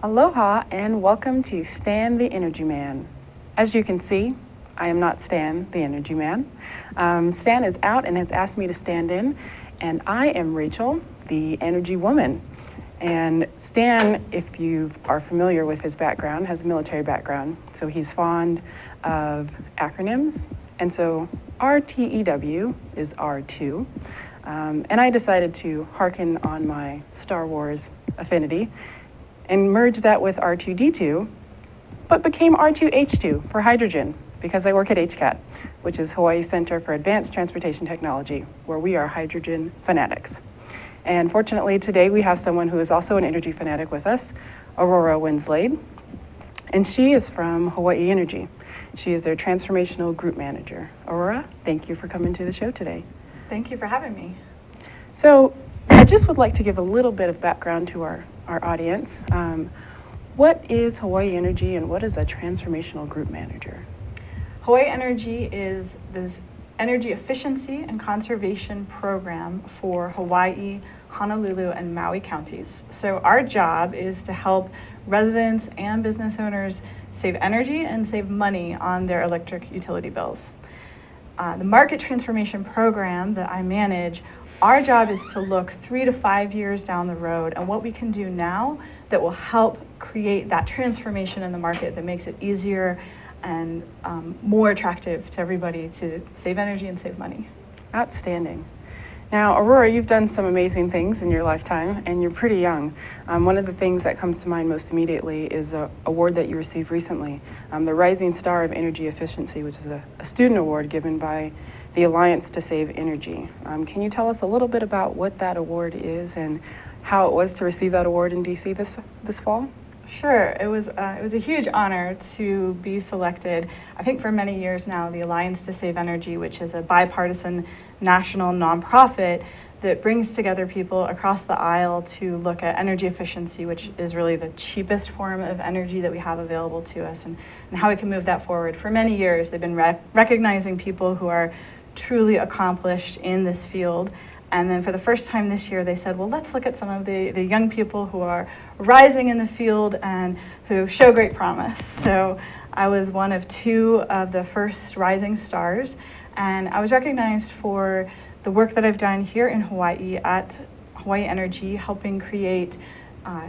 Aloha and welcome to Stan the Energy Man. As you can see, I am not Stan the Energy Man. Stan is out and has asked me to stand in, and I am Rachale, the Energy Woman. And Stan, if you are familiar with his background, has a military background, so he's fond of acronyms. And so RTEW is R2. And I decided to hearken on my Star Wars affinity and merge that with R2D2, but became R2H2 for hydrogen because I work at HCAT, which is Hawaii Center for Advanced Transportation Technology, where we are hydrogen fanatics. And fortunately today we have someone who is also an energy fanatic with us, Aurora Winslade, and she is from Hawaiʻi Energy. She is their transformational group manager. Aurora, thank you for coming to the show today. Thank you for having me. So I just would like to give a little bit of background to our audience. What is Hawaiʻi Energy and what is a transformational group manager? Hawaiʻi Energy is this energy efficiency and conservation program for Hawaii, Honolulu, and Maui counties. So our job is to help residents and business owners save energy and save money on their electric utility bills. The market transformation program that I manage, our job is to look 3 to 5 years down the road and what we can do now that will help create that transformation in the market that makes it easier and more attractive to everybody to save energy and save money. Outstanding. Now, Aurora, you've done some amazing things in your lifetime, and you're pretty young. One of the things that comes to mind most immediately is an award that you received recently, the Rising Star of Energy Efficiency, which is a student award given by the Alliance to Save Energy. Can you tell us a little bit about what that award is and how it was to receive that award in DC this fall? Sure, it was a huge honor to be selected. I think for many years now, the Alliance to Save Energy, which is a bipartisan national nonprofit that brings together people across the aisle to look at energy efficiency, which is really the cheapest form of energy that we have available to us, and how we can move that forward. For many years, they've been recognizing people who are truly accomplished in this field. And then for the first time this year, they said, well, let's look at some of the young people who are rising in the field and who show great promise. So I was one of 2 of the first rising stars, and I was recognized for the work that I've done here in Hawaii at Hawaiʻi Energy, helping create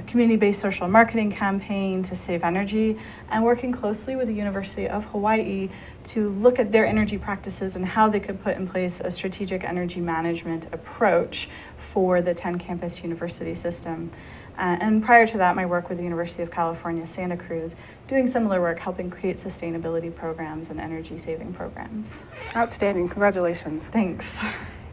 community-based social marketing campaign to save energy, and working closely with the University of Hawaii to look at their energy practices and how they could put in place a strategic energy management approach for the 10-campus university system. And prior to that, my work with the University of California, Santa Cruz, doing similar work, helping create sustainability programs and energy saving programs. Outstanding, congratulations. Thanks.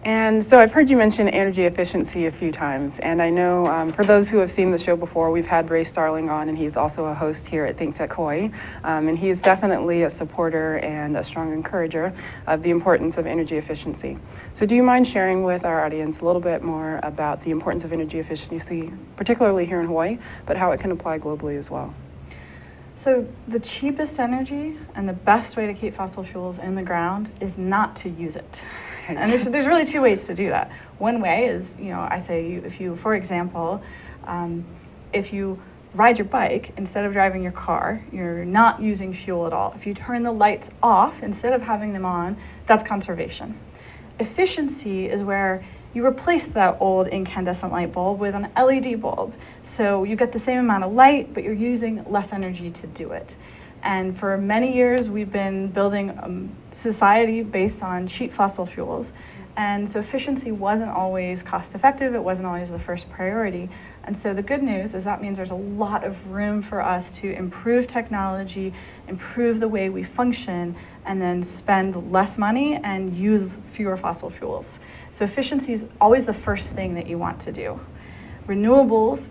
And so I've heard you mention energy efficiency a few times, and I know for those who have seen the show before, we've had Ray Starling on, and he's also a host here at ThinkTech Hawaii, and he's definitely a supporter and a strong encourager of the importance of energy efficiency. So do you mind sharing with our audience a little bit more about the importance of energy efficiency, particularly here in Hawaii, but how it can apply globally as well? So the cheapest energy and the best way to keep fossil fuels in the ground is not to use it. And there's really 2 ways to do that. One way is, I say if you, for example, if you ride your bike instead of driving your car, you're not using fuel at all. If you turn the lights off instead of having them on, that's conservation. Efficiency is where you replace that old incandescent light bulb with an LED bulb. So you get the same amount of light, but you're using less energy to do it. And for many years, we've been building a society based on cheap fossil fuels. And so efficiency wasn't always cost effective. It wasn't always the first priority. And so the good news is that means there's a lot of room for us to improve technology, improve the way we function, and then spend less money and use fewer fossil fuels. So efficiency is always the first thing that you want to do. Renewables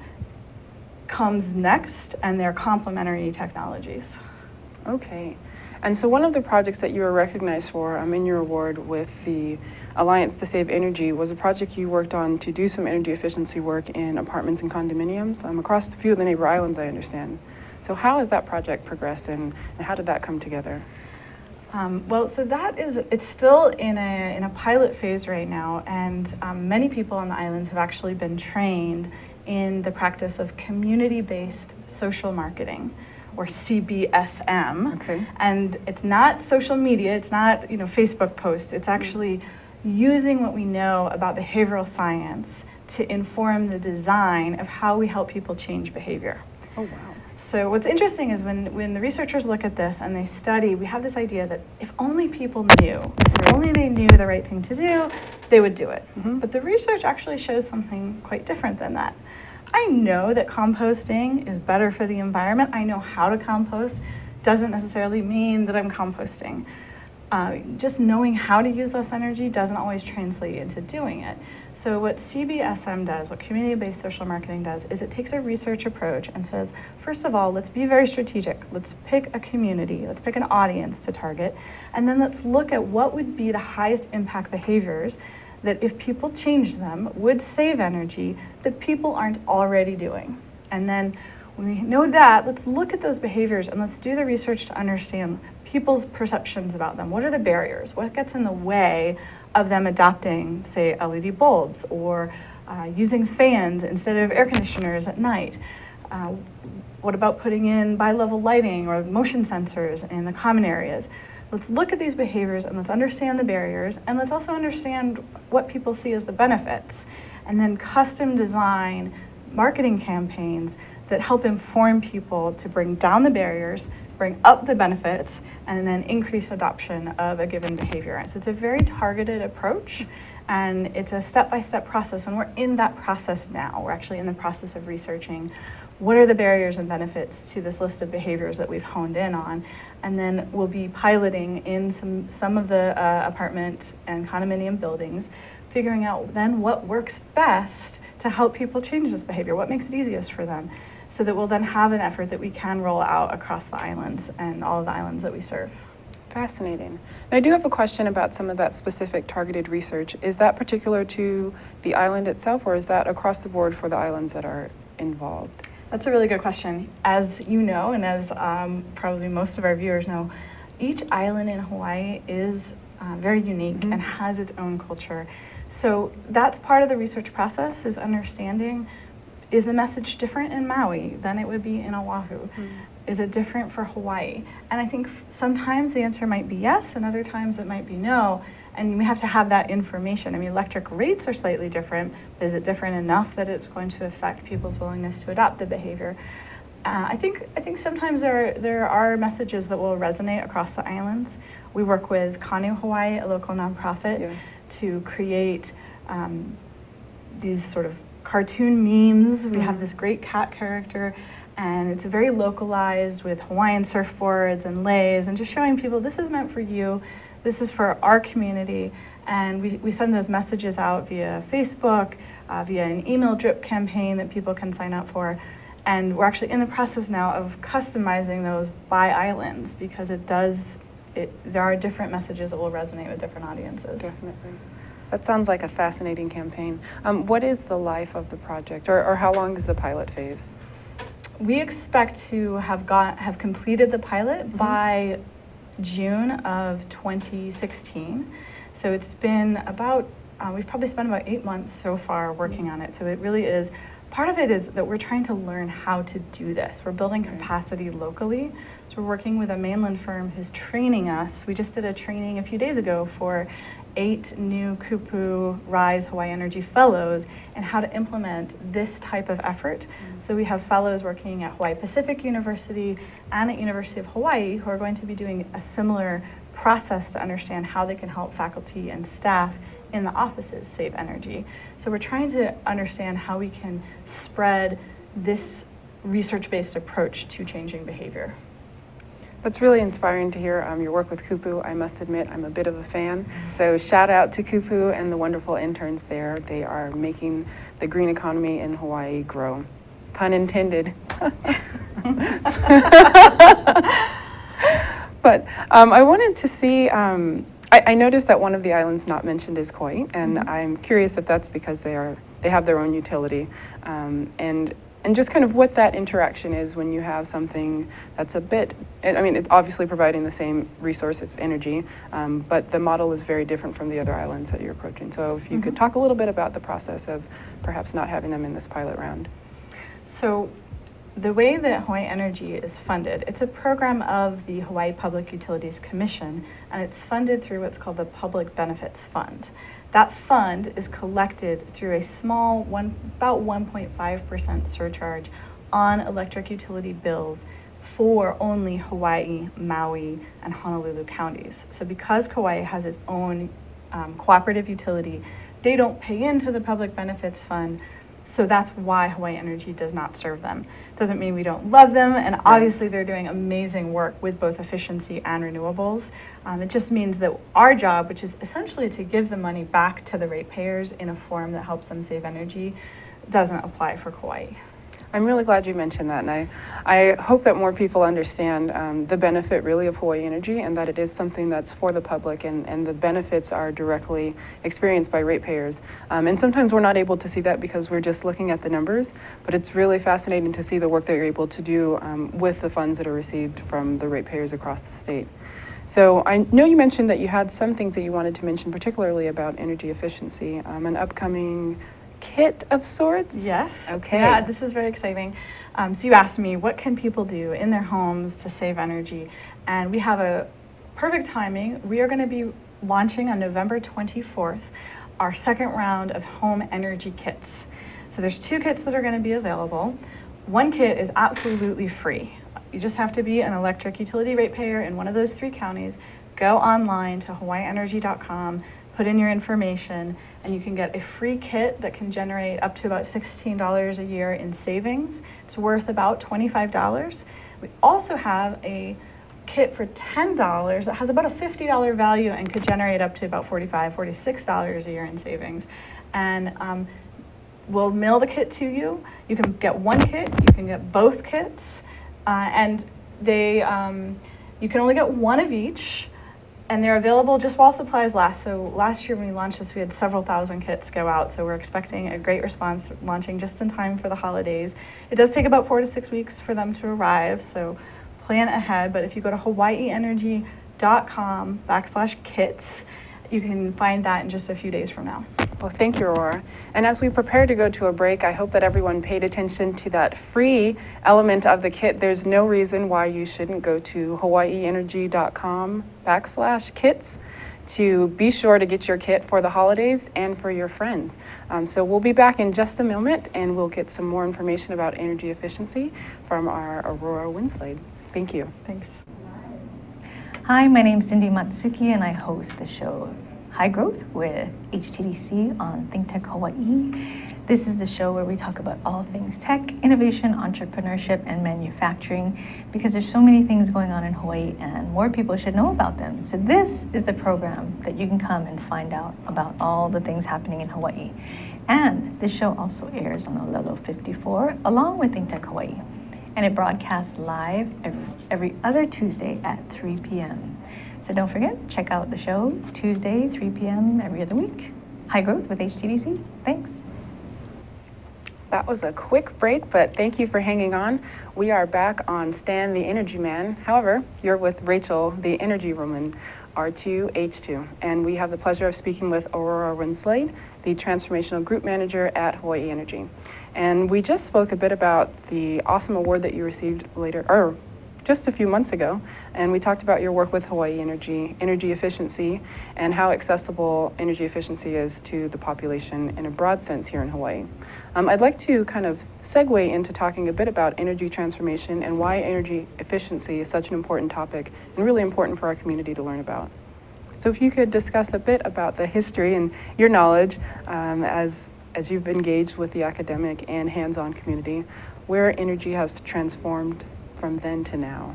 comes next, and they're complementary technologies. Okay. And so one of the projects that you were recognized for in your award with the Alliance to Save Energy was a project you worked on to do some energy efficiency work in apartments and condominiums across a few of the neighbor islands, I understand. So how has that project progressed, and how did that come together? Well, so it's still in a pilot phase right now, and many people on the islands have actually been trained in the practice of community-based social marketing, or CBSM. Okay. And it's not social media, it's not Facebook posts, it's actually using what we know about behavioral science to inform the design of how we help people change behavior. Oh, wow. So what's interesting is when the researchers look at this and they study, we have this idea that if only people knew, if only they knew the right thing to do, they would do it. Mm-hmm. But the research actually shows something quite different than that. I know that composting is better for the environment. I know how to compost. Doesn't necessarily mean that I'm composting. Just knowing how to use less energy doesn't always translate into doing it. So what CBSM does, what community-based social marketing does, is it takes a research approach and says, first of all, let's be very strategic. Let's pick a community, let's pick an audience to target, and then let's look at what would be the highest impact behaviors that if people change them would save energy that people aren't already doing. And then when we know that, let's look at those behaviors and let's do the research to understand people's perceptions about them. What are the barriers? What gets in the way of them adopting, say, LED bulbs or using fans instead of air conditioners at night? What about putting in bi-level lighting or motion sensors in the common areas? Let's look at these behaviors and let's understand the barriers, and let's also understand what people see as the benefits, and then custom design marketing campaigns that help inform people to bring down the barriers, bring up the benefits, and then increase adoption of a given behavior. And so it's a very targeted approach, and it's a step-by-step process, and we're in that process now. We're actually in the process of researching what are the barriers and benefits to this list of behaviors that we've honed in on, and then we'll be piloting in some of the apartment and condominium buildings, figuring out then what works best to help people change this behavior, what makes it easiest for them, so that we'll then have an effort that we can roll out across the islands and all of the islands that we serve. Fascinating. Now, I do have a question about some of that specific targeted research. Is that particular to the island itself, or is that across the board for the islands that are involved? That's a really good question. As you know, and as probably most of our viewers know, each island in Hawaii is very unique and has its own culture. So that's part of the research process, is understanding, is the message different in Maui than it would be in Oahu? Is it different for Hawaii? And I think sometimes the answer might be yes, and other times it might be no. And we have to have that information. I mean, electric rates are slightly different, but is it different enough that it's going to affect people's willingness to adopt the behavior? I think sometimes there are messages that will resonate across the islands. We work with Kanu Hawaii, a local nonprofit, to create these sort of cartoon memes. We have this great cat character, and it's very localized with Hawaiian surfboards and leis, and just showing people this is meant for you. This is for our community, and we send those messages out via Facebook, via an email drip campaign that people can sign up for, and we're actually in the process now of customizing those by islands, because there are different messages that will resonate with different audiences. Definitely. That sounds like a fascinating campaign. What is the life of the project, or how long is the pilot phase? We expect to have completed the pilot by June of 2016. So it's been about, we've probably spent about 8 months so far working on it. So it really is, part of it is that we're trying to learn how to do this. We're building capacity locally. So we're working with a mainland firm who's training us. We just did a training a few days ago for 8 new Kupu Rise Hawaiʻi Energy Fellows and how to implement this type of effort. So we have fellows working at Hawaii Pacific University and at University of Hawaii who are going to be doing a similar process to understand how they can help faculty and staff in the offices save energy. So we're trying to understand how we can spread this research-based approach to changing behavior. That's really inspiring to hear your work with Kupu. I must admit, I'm a bit of a fan. So shout out to Kupu and the wonderful interns there. They are making the green economy in Hawaii grow. Pun intended. But I wanted to see, I noticed that one of the islands not mentioned is Kauai, and I'm curious if that's because they have their own utility, and just kind of what that interaction is when you have something that's a bit, I mean, it's obviously providing the same resource, it's energy, but the model is very different from the other islands that you're approaching. So if you could talk a little bit about the process of perhaps not having them in this pilot round. So the way that Hawaiʻi Energy is funded, it's a program of the Hawaii Public Utilities Commission, and it's funded through what's called the Public Benefits Fund. That fund is collected through a small, about 1.5% surcharge on electric utility bills for only Hawaii, Maui, and Honolulu counties. So because Kauai has its own cooperative utility, they don't pay into the Public Benefits Fund, so that's why Hawaiʻi Energy does not serve them. Doesn't mean we don't love them, and obviously they're doing amazing work with both efficiency and renewables. It just means that our job, which is essentially to give the money back to the ratepayers in a form that helps them save energy, doesn't apply for Kauai. I'm really glad you mentioned that, and I hope that more people understand the benefit really of Hawaiʻi Energy, and that it is something that's for the public, and the benefits are directly experienced by ratepayers. And sometimes we're not able to see that because we're just looking at the numbers, but it's really fascinating to see the work that you're able to do with the funds that are received from the ratepayers across the state. So I know you mentioned that you had some things that you wanted to mention, particularly about energy efficiency, an upcoming kit of sorts? Yes. Okay. Yeah, this is very exciting. So you asked me, what can people do in their homes to save energy? And we have a perfect timing. We are going to be launching on November 24th our second round of home energy kits. So there's 2 kits that are going to be available. One kit is absolutely free. You just have to be an electric utility ratepayer in one of those 3 counties. Go online to hawaiienergy.com, put in your information, and you can get a free kit that can generate up to about $16 a year in savings. It's worth about $25. We also have a kit for $10 that has about a $50 value and could generate up to about $45, $46 a year in savings. And we'll mail the kit to you. You can get one kit, you can get both kits, and they you can only get one of each. And they're available just while supplies last. So last year when we launched this, we had several thousand kits go out. So we're expecting a great response, launching just in time for the holidays. It does take about 4 to 6 weeks for them to arrive, so plan ahead. But if you go to hawaiienergy.com/kits, you can find that in just a few days from now. Well, thank you, Aurora. And as we prepare to go to a break, I hope that everyone paid attention to that free element of the kit. There's no reason why you shouldn't go to hawaiienergy.com/kits to be sure to get your kit for the holidays and for your friends. So we'll be back in just a moment, and we'll get some more information about energy efficiency from our Aurora Winslade. Thank you. Thanks. Hi, my name's Cindy Matsuki, and I host the show High Growth with HTDC on ThinkTech Hawaii. This is the show where we talk about all things tech, innovation, entrepreneurship, and manufacturing, because there's so many things going on in Hawaii and more people should know about them. So this is the program that you can come and find out about all the things happening in Hawaii. And this show also airs on Olelo 54 along with ThinkTech Hawaii. And it broadcasts live every other Tuesday at 3 p.m. So don't forget, check out the show Tuesday, 3 p.m. every other week. High Growth with HTDC. Thanks. That was a quick break, but thank you for hanging on. We are back on Stan the Energy Man. However, you're with Rachale, the Energy Woman, R2H2. And we have the pleasure of speaking with Aurora Winslade, the Transformational Group Manager at Hawaiʻi Energy. And we just spoke a bit about the awesome award that you received just a few months ago, and we talked about your work with Hawaiʻi Energy, energy efficiency, and how accessible energy efficiency is to the population in a broad sense here in Hawaii. I'd like to kind of segue into talking a bit about energy transformation and why energy efficiency is such an important topic and really important for our community to learn about. So if you could discuss a bit about the history and your knowledge as you've engaged with the academic and hands-on community, where energy has transformed from then to now.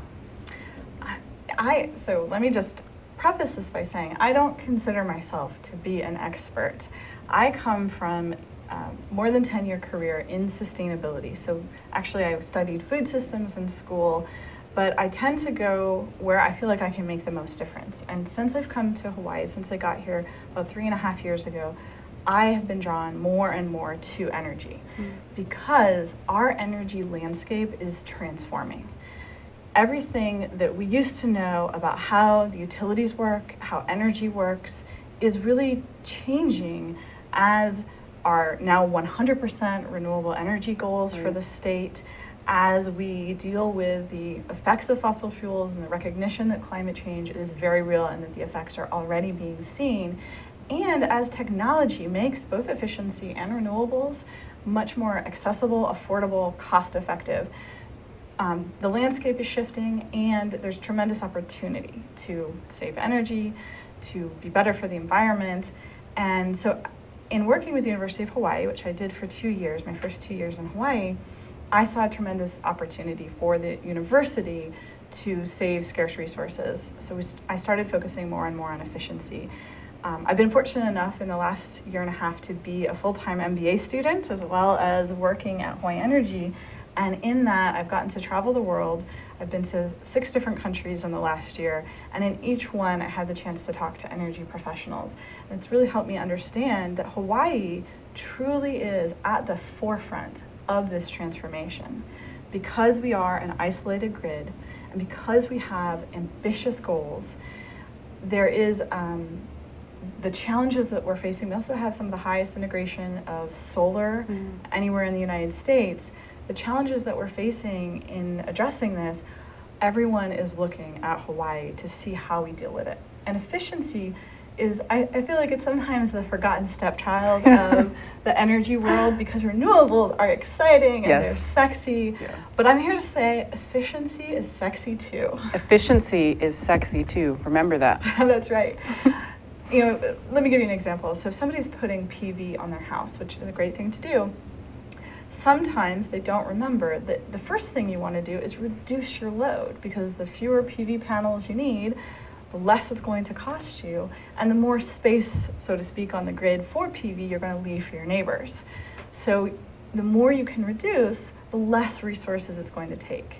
So let me just preface this by saying I don't consider myself to be an expert. I come from more than 10-year career in sustainability. So actually I studied food systems in school, but I tend to go where I feel like I can make the most difference. And since I've come to Hawaii, since I got here about 3.5 years ago, I have been drawn more and more to energy because our energy landscape is transforming. Everything that we used to know about how the utilities work, how energy works, is really changing as our now 100% renewable energy goals for the state, as we deal with the effects of fossil fuels and the recognition that climate change is very real and that the effects are already being seen, and as technology makes both efficiency and renewables much more accessible, affordable, cost-effective. The landscape is shifting, and there's tremendous opportunity to save energy, to be better for the environment. And so in working with the University of Hawaii, which I did for 2 years, my first 2 years in Hawaii, I saw a tremendous opportunity for the university to save scarce resources. So I started focusing more and more on efficiency. I've been fortunate enough in the last year and a half to be a full-time MBA student as well as working at Hawaiʻi Energy. And in that, I've gotten to travel the world. I've been to 6 different countries in the last year. And in each one, I had the chance to talk to energy professionals. And it's really helped me understand that Hawaii truly is at the forefront of this transformation. Because we are an isolated grid, and because we have ambitious goals, there is the challenges that we're facing. We also have some of the highest integration of solar anywhere in the United States. The challenges that we're facing in addressing this, everyone is looking at Hawaii to see how we deal with it. And efficiency is, I feel like it's sometimes the forgotten stepchild of the energy world, because renewables are exciting and they're sexy. Yeah. But I'm here to say efficiency is sexy too. Efficiency is sexy too. Remember that. That's right. You know, let me give you an example. So if somebody's putting PV on their house, which is a great thing to do, sometimes they don't remember that the first thing you want to do is reduce your load, because the fewer PV panels you need, the less it's going to cost you, and the more space, so to speak, on the grid for PV you're going to leave for your neighbors. So the more you can reduce, the less resources it's going to take.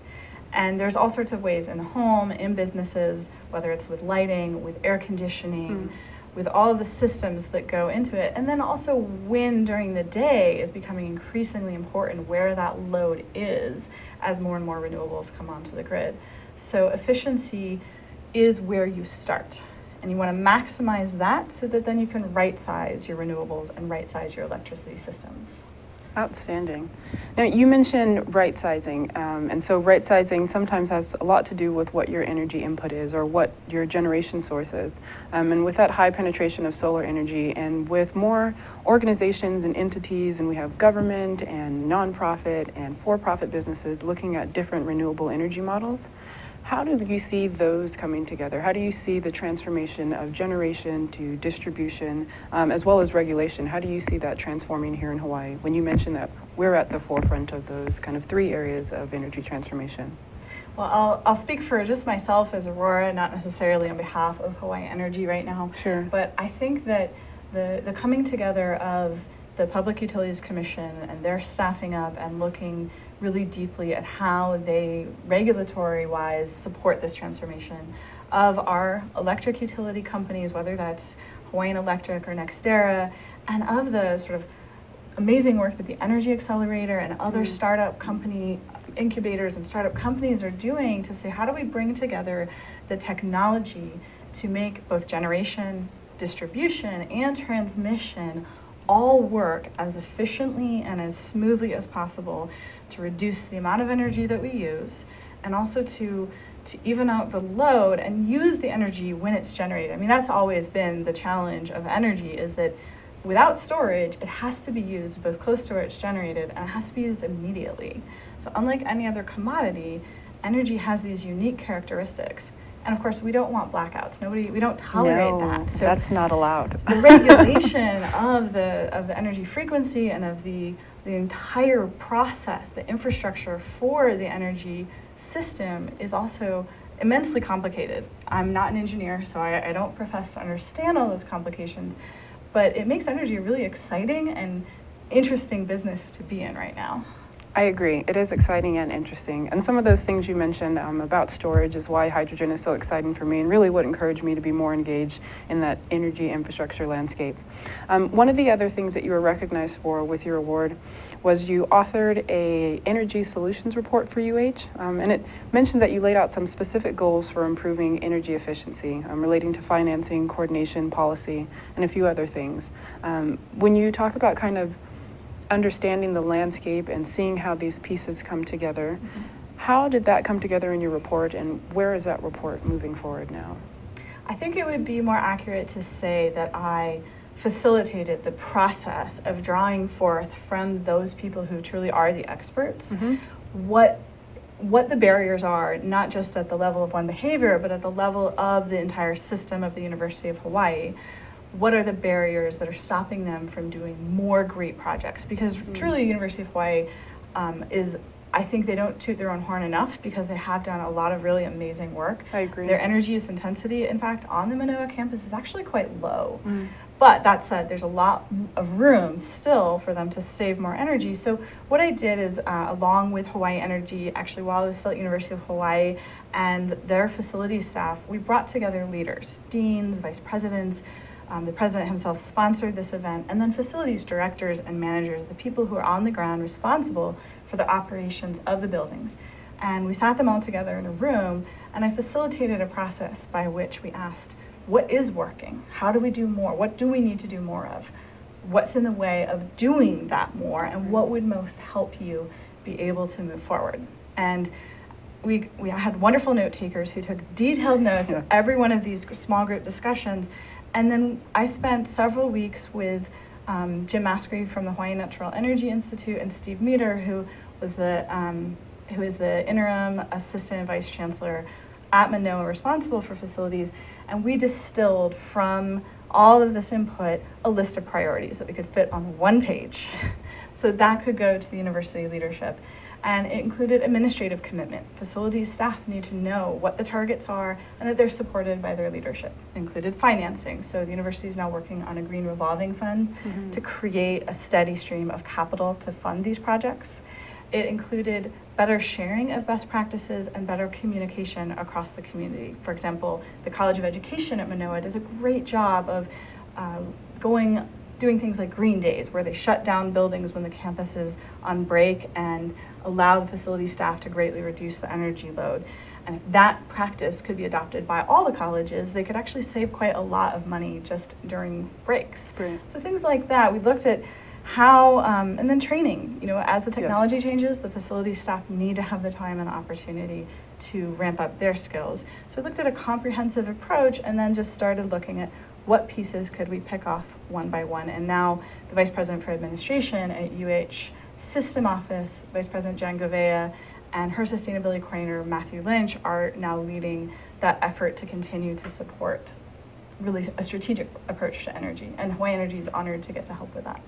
And there's all sorts of ways in the home, in businesses, whether it's with lighting, with air conditioning, with all of the systems that go into it. And then also when during the day is becoming increasingly important, where that load is as more and more renewables come onto the grid. So efficiency is where you start. And you want to maximize that so that then you can right-size your renewables and right-size your electricity systems. Outstanding. Now, you mentioned right-sizing, and so right-sizing sometimes has a lot to do with what your energy input is or what your generation source is. And with that high penetration of solar energy, and with more organizations and entities, and we have government and nonprofit and for-profit businesses looking at different renewable energy models, how do you see those coming together? How do you see the transformation of generation to distribution, as well as regulation? How do you see that transforming here in Hawaii when you mentioned that we're at the forefront of those kind of 3 areas of energy transformation? Well, I'll speak for just myself as Aurora, not necessarily on behalf of Hawaiʻi Energy right now. Sure. But I think that the coming together of the Public Utilities Commission and their staffing up and looking really deeply at how they regulatory-wise support this transformation of our electric utility companies, whether that's Hawaiian Electric or NextEra, and of the sort of amazing work that the Energy Accelerator and other startup company incubators and startup companies are doing to say, how do we bring together the technology to make both generation, distribution, and transmission all work as efficiently and as smoothly as possible to reduce the amount of energy that we use, and also to even out the load and use the energy when it's generated. I mean, that's always been the challenge of energy, is that without storage, it has to be used both close to where it's generated, and it has to be used immediately. So unlike any other commodity, energy has these unique characteristics. And of course, we don't want blackouts. We don't tolerate that. So that's not allowed. The regulation of the energy frequency and of the entire process, the infrastructure for the energy system is also immensely complicated. I'm not an engineer, so I don't profess to understand all those complications, but it makes energy a really exciting and interesting business to be in right now. I agree. It is exciting and interesting. And some of those things you mentioned about storage is why hydrogen is so exciting for me and really what encouraged me to be more engaged in that energy infrastructure landscape. One of the other things that you were recognized for with your award was you authored a energy solutions report for UH, and it mentioned that you laid out some specific goals for improving energy efficiency relating to financing, coordination, policy, and a few other things. When you talk about kind of understanding the landscape and seeing how these pieces come together, how did that come together in your report, and where is that report moving forward now? I think it would be more accurate to say that I facilitated the process of drawing forth from those people who truly are the experts what the barriers are, not just at the level of one behavior, but at the level of the entire system of the University of Hawaii. What are the barriers that are stopping them from doing more great projects? Because truly, University of Hawaii I think they don't toot their own horn enough because they have done a lot of really amazing work. I agree. Their energy use intensity, in fact, on the Manoa campus is actually quite low. But that said, there's a lot of room still for them to save more energy. So what I did is, along with Hawaiʻi Energy, actually while I was still at University of Hawaii, and their facility staff, we brought together leaders, deans, vice presidents. The president himself sponsored this event, and then facilities directors and managers, the people who are on the ground responsible for the operations of the buildings. And we sat them all together in a room, and I facilitated a process by which we asked, what is working? How do we do more? What do we need to do more of? What's in the way of doing that more? And what would most help you be able to move forward? And we had wonderful note takers who took detailed notes of every one of these small group discussions. And then I spent several weeks with Jim Maskery from the Hawaiʻi Natural Energy Institute and Steve Meter, who is the interim assistant vice chancellor at Manoa responsible for facilities. And we distilled from all of this input a list of priorities that we could fit on one page. So that could go to the university leadership. And it included administrative commitment. Facilities staff need to know what the targets are and that they're supported by their leadership. It included financing. So the university is now working on a green revolving fund to create a steady stream of capital to fund these projects. It included better sharing of best practices and better communication across the community. For example, the College of Education at Manoa does a great job of doing things like green days, where they shut down buildings when the campus is on break and allow the facility staff to greatly reduce the energy load. And if that practice could be adopted by all the colleges, they could actually save quite a lot of money just during breaks. Great. So things like that. We looked at how, and then training, as the technology changes, the facility staff need to have the time and the opportunity to ramp up their skills. So we looked at a comprehensive approach and then just started looking at what pieces could we pick off one by one. And now the Vice President for Administration at UH System Office, Vice President Jan Govea, and her sustainability coordinator, Matthew Lynch, are now leading that effort to continue to support really a strategic approach to energy. And Hawaiʻi Energy is honored to get to help with that.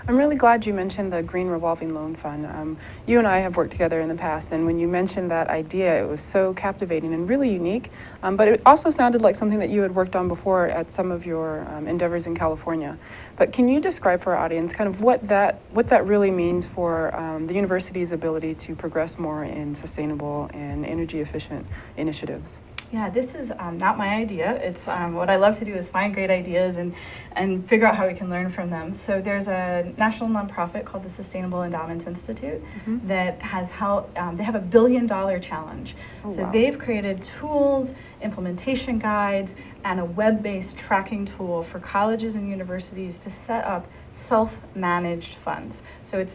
I'm really glad you mentioned the Green Revolving Loan Fund. You and I have worked together in the past, and when you mentioned that idea, it was so captivating and really unique, but it also sounded like something that you had worked on before at some of your endeavors in California. But can you describe for our audience kind of what that really means for the university's ability to progress more in sustainable and energy efficient initiatives? Yeah, this is not my idea. It's what I love to do is find great ideas and figure out how we can learn from them. So there's a national nonprofit called the Sustainable Endowments Institute that has helped, they have $1 billion challenge. So they've created tools, implementation guides, and a web-based tracking tool for colleges and universities to set up self-managed funds. So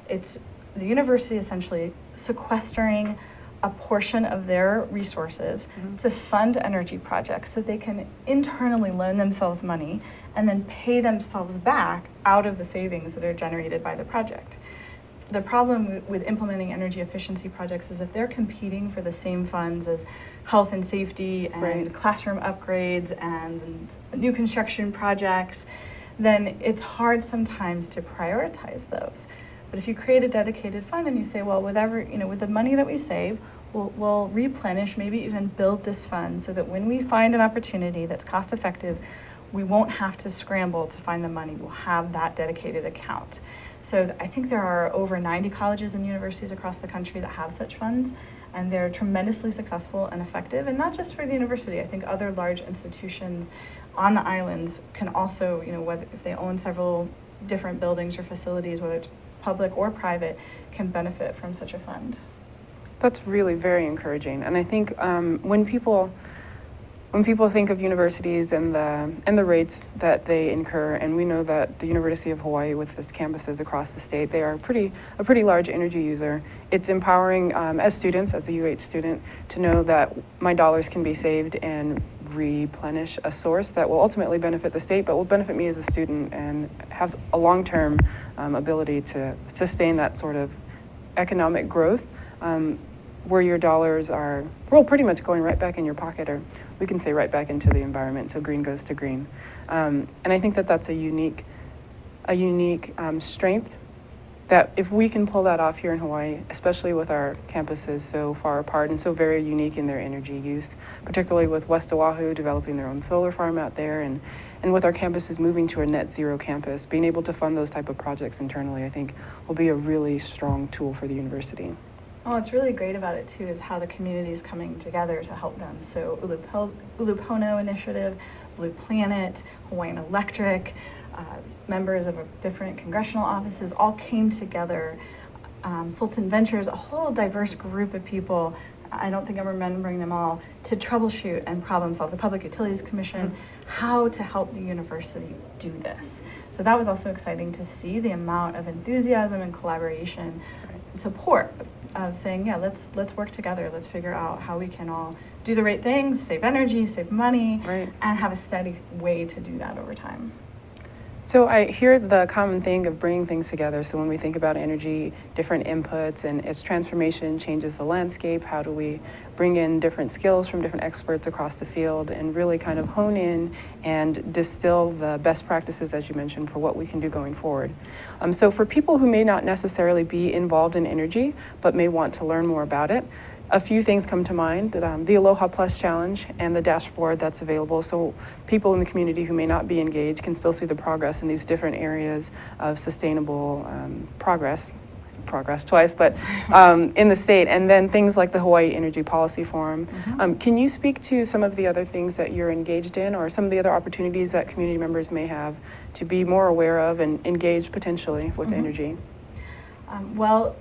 it's the university essentially sequestering a portion of their resources to fund energy projects so they can internally loan themselves money and then pay themselves back out of the savings that are generated by the project. The problem with implementing energy efficiency projects is that they're competing for the same funds as health and safety and classroom upgrades and new construction projects, then it's hard sometimes to prioritize those. But if you create a dedicated fund and you say, well, with the money that we save, we'll replenish, maybe even build this fund so that when we find an opportunity that's cost effective, we won't have to scramble to find the money. We'll have that dedicated account. So I think there are over 90 colleges and universities across the country that have such funds, and they're tremendously successful and effective. And not just for the university, I think other large institutions on the islands can also, whether if they own several different buildings or facilities, whether it's public or private, can benefit from such a fund. That's really very encouraging. And I think when people think of universities and the rates that they incur, and we know that the University of Hawaii, with its campuses across the state, they are a pretty large energy user. It's empowering as students, as a UH student, to know that my dollars can be saved and replenish a source that will ultimately benefit the state, but will benefit me as a student and has a long-term ability to sustain that sort of economic growth. Where your dollars are, well, pretty much going right back in your pocket, or we can say right back into the environment, so green goes to green. And I think that that's a unique strength that if we can pull that off here in Hawaii, especially with our campuses so far apart and so very unique in their energy use, particularly with West Oahu developing their own solar farm out there, and with our campuses moving to a net zero campus, being able to fund those type of projects internally, I think will be a really strong tool for the university. Oh, what's really great about it too is how the community is coming together to help them. So Ulupono Initiative, Blue Planet, Hawaiian Electric, members of different congressional offices all came together. Sultan Ventures, a whole diverse group of people, I don't think I'm remembering them all, to troubleshoot and problem solve. The Public Utilities Commission, how to help the university do this. So that was also exciting to see the amount of enthusiasm and collaboration, support of saying, yeah, let's work together. Let's figure out how we can all do the right things, save energy, save money, and have a steady way to do that over time. So I hear the common thing of bringing things together. So when we think about energy, different inputs and its transformation changes the landscape, how do we bring in different skills from different experts across the field and really kind of hone in and distill the best practices, as you mentioned, for what we can do going forward. So for people who may not necessarily be involved in energy, but may want to learn more about it, a few things come to mind, the Aloha Plus Challenge and the dashboard that's available, so people in the community who may not be engaged can still see the progress in these different areas of sustainable progress twice, but in the state, and then things like the Hawaiʻi Energy Policy Forum. Can you speak to some of the other things that you're engaged in, or some of the other opportunities that community members may have to be more aware of and engage potentially with energy? Well,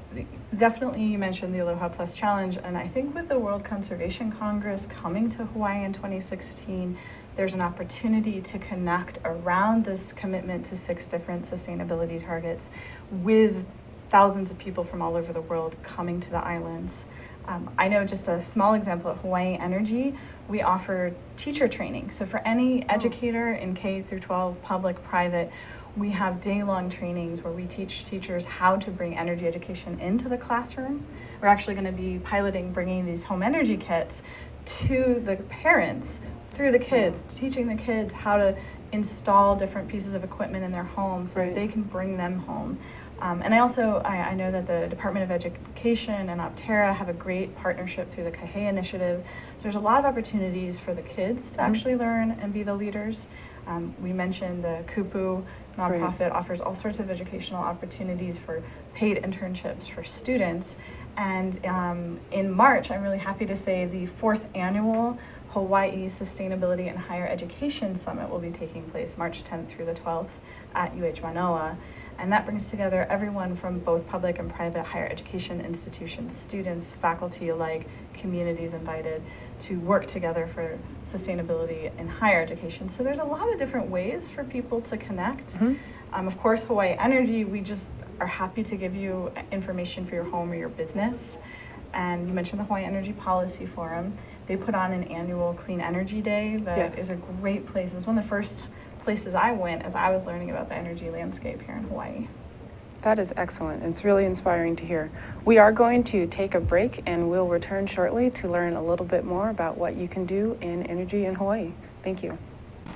definitely you mentioned the Aloha Plus Challenge, and I think with the World Conservation Congress coming to Hawaii in 2016, there's an opportunity to connect around this commitment to 6 different sustainability targets with thousands of people from all over the world coming to the islands. I know just a small example at Hawaiʻi Energy, we offer teacher training. So for any educator in K through 12, public, private, we have day-long trainings where we teach teachers how to bring energy education into the classroom. We're actually going to be piloting bringing these home energy kits to the parents through the kids, teaching the kids how to install different pieces of equipment in their homes so that they can bring them home. And I know that the Department of Education and Optera have a great partnership through the Kahe Initiative. So there's a lot of opportunities for the kids to actually learn and be the leaders. We mentioned the Kupu nonprofit offers all sorts of educational opportunities for paid internships for students. And in March, I'm really happy to say the 4th annual Hawaii Sustainability and Higher Education Summit will be taking place March 10th through the 12th at UH Manoa. And that brings together everyone from both public and private higher education institutions, students, faculty alike, communities invited to work together for sustainability in higher education. So there's a lot of different ways for people to connect. Of course, Hawaiʻi Energy, we just are happy to give you information for your home or your business. And you mentioned the Hawaiʻi Energy Policy Forum. They put on an annual Clean Energy Day that is a great place. It was one of the first places I went as I was learning about the energy landscape here in Hawaii. That is excellent. It's really inspiring to hear. We are going to take a break and we'll return shortly to learn a little bit more about what you can do in energy in Hawaii. Thank you.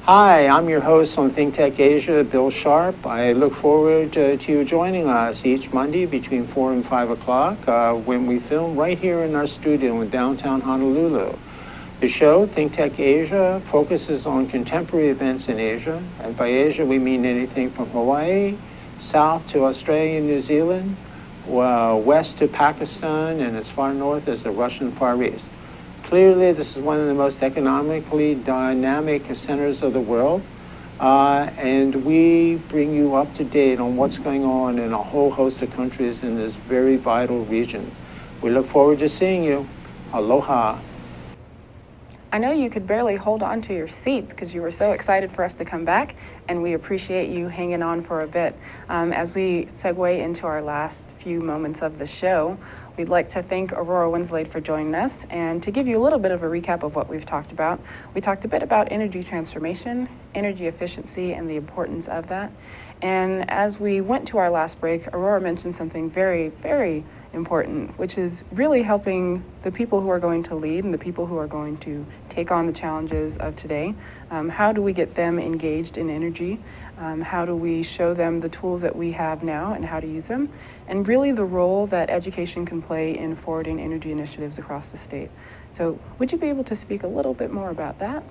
Hi, I'm your host on ThinkTech Asia, Bill Sharp. I look forward to you joining us each Monday between 4 and 5 o'clock when we film right here in our studio in downtown Honolulu. The show, ThinkTech Asia, focuses on contemporary events in Asia, and by Asia we mean anything from Hawaii south to Australia and New Zealand, west to Pakistan, and as far north as the Russian Far East. Clearly, this is one of the most economically dynamic centers of the world, and we bring you up to date on what's going on in a whole host of countries in this very vital region. We look forward to seeing you. Aloha. I know you could barely hold on to your seats because you were so excited for us to come back, and we appreciate you hanging on for a bit. As we segue into our last few moments of the show, we'd like to thank Aurora Winslade for joining us, and to give you a little bit of a recap of what we've talked about. We talked a bit about energy transformation, energy efficiency, and the importance of that. And as we went to our last break, Aurora mentioned something very, very important, which is really helping the people who are going to lead and the people who are going to take on the challenges of today. How do we get them engaged in energy? How do we show them the tools that we have now and how to use them? And really the role that education can play in forwarding energy initiatives across the state. So would you be able to speak a little bit more about that?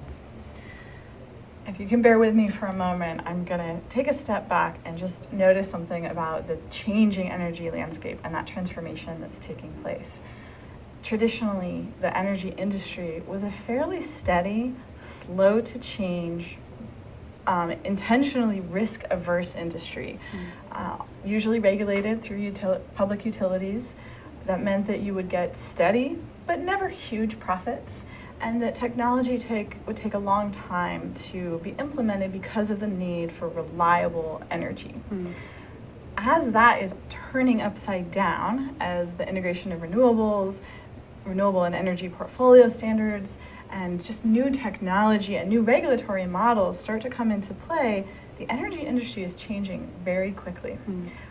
If you can bear with me for a moment, I'm going to take a step back and just notice something about the changing energy landscape and that transformation that's taking place. Traditionally, the energy industry was a fairly steady, slow to change, intentionally risk-averse industry, usually regulated through public utilities. That meant that you would get steady, but never huge profits, and that technology would take a long time to be implemented because of the need for reliable energy. As that is turning upside down, as the integration of renewables, renewable and energy portfolio standards, and just new technology and new regulatory models start to come into play, the energy industry is changing very quickly.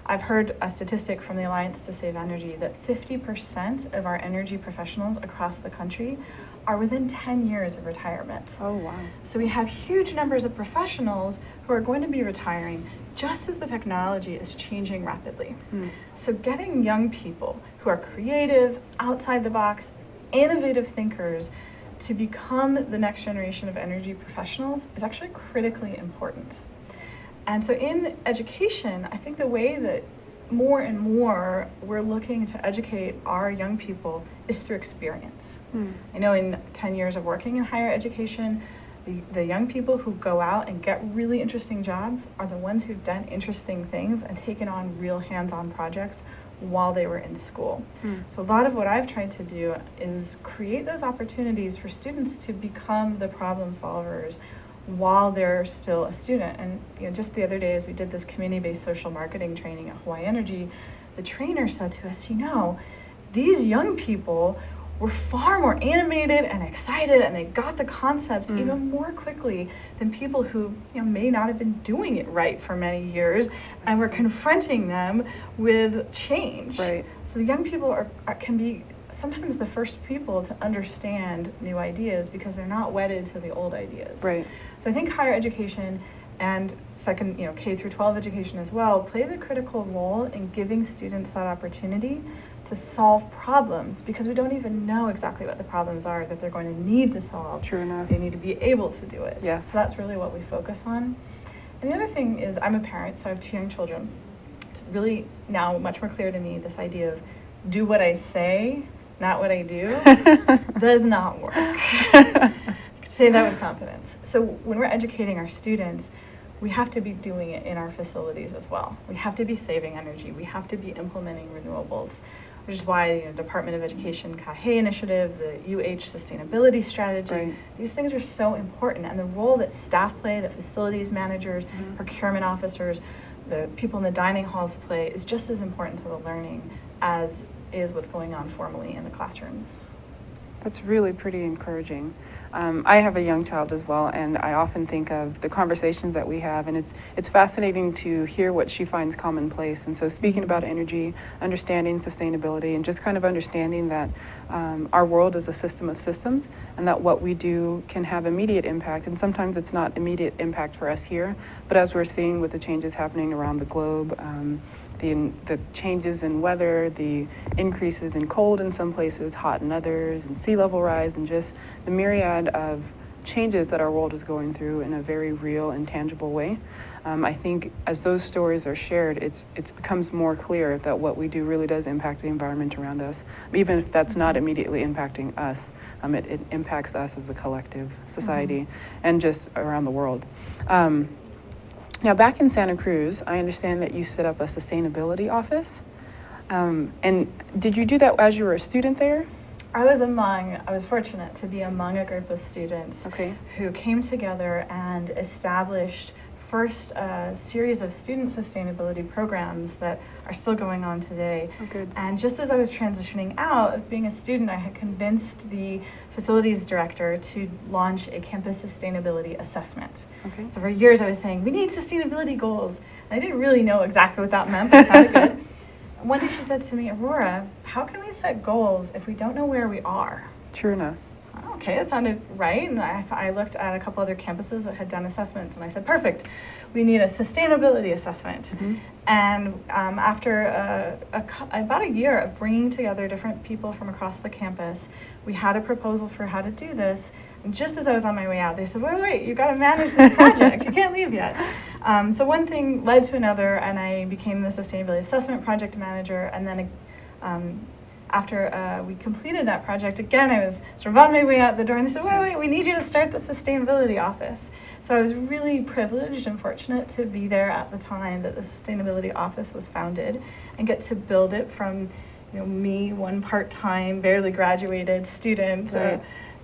I've heard a statistic from the Alliance to Save Energy that 50% of our energy professionals across the country are within 10 years of retirement. Oh, wow. So we have huge numbers of professionals who are going to be retiring just as the technology is changing rapidly. So getting young people who are creative, outside the box, innovative thinkers to become the next generation of energy professionals is actually critically important. And so in education, I think the way that more and more we're looking to educate our young people is through experience. I know in 10 years of working in higher education, the young people who go out and get really interesting jobs are the ones who've done interesting things and taken on real hands-on projects while they were in school. So a lot of what I've tried to do is create those opportunities for students to become the problem solvers while they're still a student. And just the other day, as we did this community-based social marketing training at Hawaiʻi Energy, the trainer said to us, these young people were far more animated and excited, and they got the concepts even more quickly than people who may not have been doing it right for many years, and we're confronting them with change. Right. So the young people can be sometimes the first people to understand new ideas because they're not wedded to the old ideas. Right. So I think higher education and second, K through 12 education as well plays a critical role in giving students that opportunity to solve problems, because we don't even know exactly what the problems are that they're going to need to solve. True enough. They need to be able to do it. Yes. So that's really what we focus on. And the other thing is, I'm a parent, so I have 2 young children. It's really now much more clear to me, this idea of do what I say, not what I do, does not work. I can say that with confidence. So when we're educating our students, we have to be doing it in our facilities as well. We have to be saving energy. We have to be implementing renewables, which is why the Department of Education Kahe initiative, the UH sustainability strategy, Right. These things are so important. And the role that staff play, the facilities managers, procurement officers, the people in the dining halls play is just as important to the learning as is what's going on formally in the classrooms. That's really pretty encouraging. I have a young child as well, and I often think of the conversations that we have, and it's fascinating to hear what she finds commonplace. And so speaking about energy, understanding sustainability, and just kind of understanding that our world is a system of systems, and that what we do can have immediate impact, and sometimes it's not immediate impact for us here, but as we're seeing with the changes happening around the globe, the changes in weather, the increases in cold in some places, hot in others, and sea level rise, and just the myriad of changes that our world is going through in a very real and tangible way. I think as those stories are shared, it becomes more clear that what we do really does impact the environment around us, even if that's not immediately impacting us. It impacts us as a collective society and just around the world. Now, back in Santa Cruz, I understand that you set up a sustainability office. And did you do that as you were a student there? I was fortunate to be among a group of students who came together and established first a series of student sustainability programs that are still going on today. Oh, good. And just as I was transitioning out of being a student, I had convinced the facilities director to launch a campus sustainability assessment. Okay. So for years I was saying, we need sustainability goals. And I didn't really know exactly what that meant, but it sounded good. One day she said to me, Aurora, how can we set goals if we don't know where we are? True enough. Okay, that sounded right. And I looked at a couple other campuses that had done assessments, and I said, perfect, we need a sustainability assessment. And after about a year of bringing together different people from across the campus, we had a proposal for how to do this. And just as I was on my way out, they said, wait, you got to manage this project. You can't leave yet. So one thing led to another, and I became the sustainability assessment project manager. And then after we completed that project, again, I was sort of on my way out the door, and they said, wait, we need you to start the sustainability office. So I was really privileged and fortunate to be there at the time that the sustainability office was founded and get to build it from me, one part-time, barely graduated student,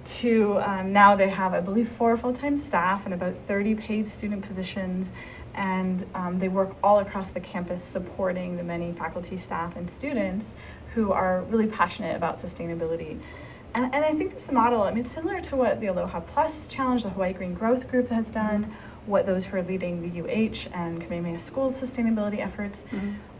to now they have, I believe, 4 full-time staff and about 30 paid student positions. And they work all across the campus supporting the many faculty, staff, and students who are really passionate about sustainability. And I think this model, it's similar to what the Aloha Plus Challenge, the Hawaii Green Growth Group has done, what those who are leading the UH and Kamehameha School's sustainability efforts.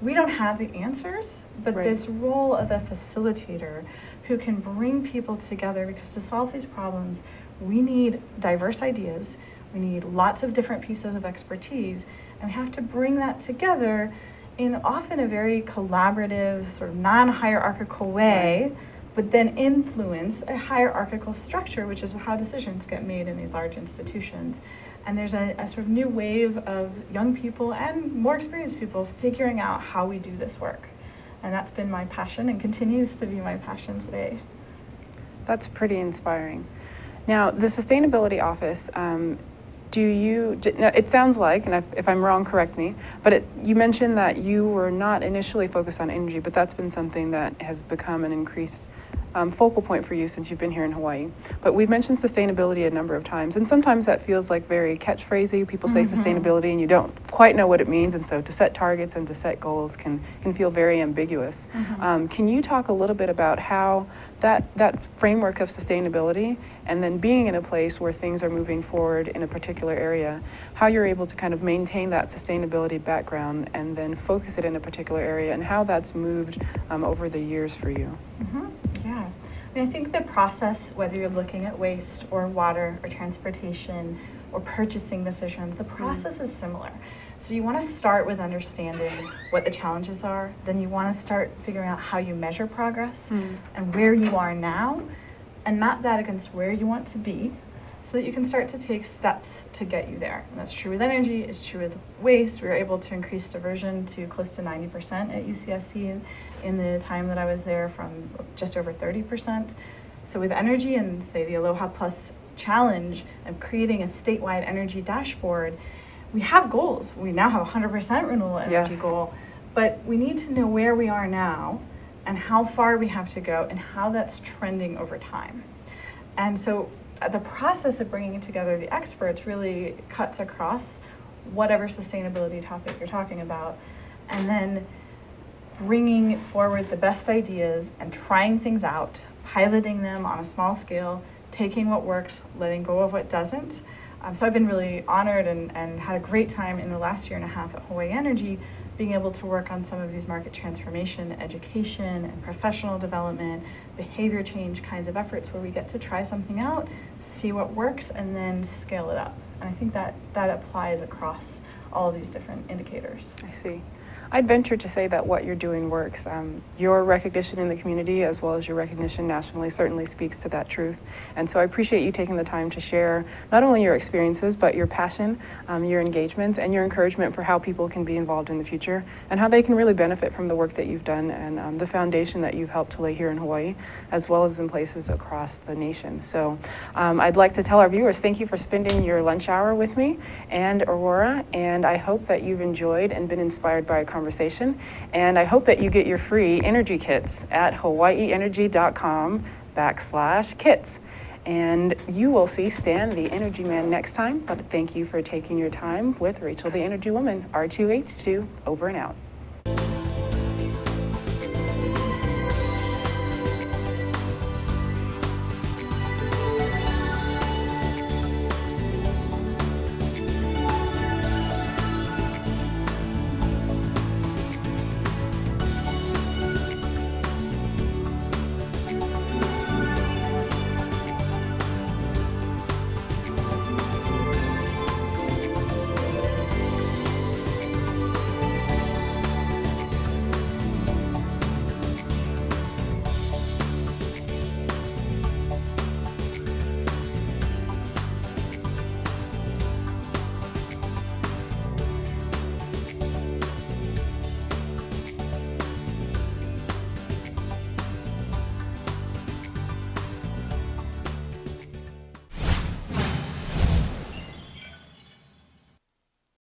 We don't have the answers, but this role of a facilitator who can bring people together, because to solve these problems, we need diverse ideas. We need lots of different pieces of expertise, and we have to bring that together in often a very collaborative, sort of non-hierarchical way, but then influence a hierarchical structure, which is how decisions get made in these large institutions. And there's a sort of new wave of young people and more experienced people figuring out how we do this work. And that's been my passion and continues to be my passion today. That's pretty inspiring. Now, the Sustainability Office, it sounds like, and if I'm wrong, correct me, but you mentioned that you were not initially focused on energy, but that's been something that has become an increased focal point for you since you've been here in Hawaii. But we've mentioned sustainability a number of times, and sometimes that feels like very catchphrasey. People say sustainability and you don't quite know what it means, and so to set targets and to set goals can feel very ambiguous. Can you talk a little bit about how that framework of sustainability, and then being in a place where things are moving forward in a particular area, how you're able to kind of maintain that sustainability background and then focus it in a particular area, and how that's moved over the years for you? Yeah, I think the process, whether you're looking at waste or water or transportation or purchasing decisions, the process is similar. So you want to start with understanding what the challenges are, then you want to start figuring out how you measure progress and where you are now, and map that against where you want to be, so that you can start to take steps to get you there. And that's true with energy, it's true with waste. We were able to increase diversion to close to 90% at UCSC in the time that I was there, from just over 30%. So with energy and, say, the Aloha Plus Challenge of creating a statewide energy dashboard, we have goals. We now have a 100% renewable energy goal, but we need to know where we are now and how far we have to go and how that's trending over time. And so the process of bringing together the experts really cuts across whatever sustainability topic you're talking about, and then bringing forward the best ideas and trying things out, piloting them on a small scale, taking what works, letting go of what doesn't. So I've been really honored and had a great time in the last 1.5 years at Hawaiʻi Energy, being able to work on some of these market transformation, education, and professional development, behavior change kinds of efforts where we get to try something out, see what works, and then scale it up. And I think that applies across all of these different indicators. I see. I'd venture to say that what you're doing works. Your recognition in the community as well as your recognition nationally certainly speaks to that truth. And so I appreciate you taking the time to share not only your experiences, but your passion, your engagements, and your encouragement for how people can be involved in the future and how they can really benefit from the work that you've done and the foundation that you've helped to lay here in Hawaii, as well as in places across the nation. So I'd like to tell our viewers, thank you for spending your lunch hour with me and Aurora, and I hope that you've enjoyed and been inspired by our conversation, and I hope that you get your free energy kits at hawaiienergy.com/kits. And you will see Stan the Energy Man next time, but thank you for taking your time with Rachale the Energy Woman, R2H2, over and out.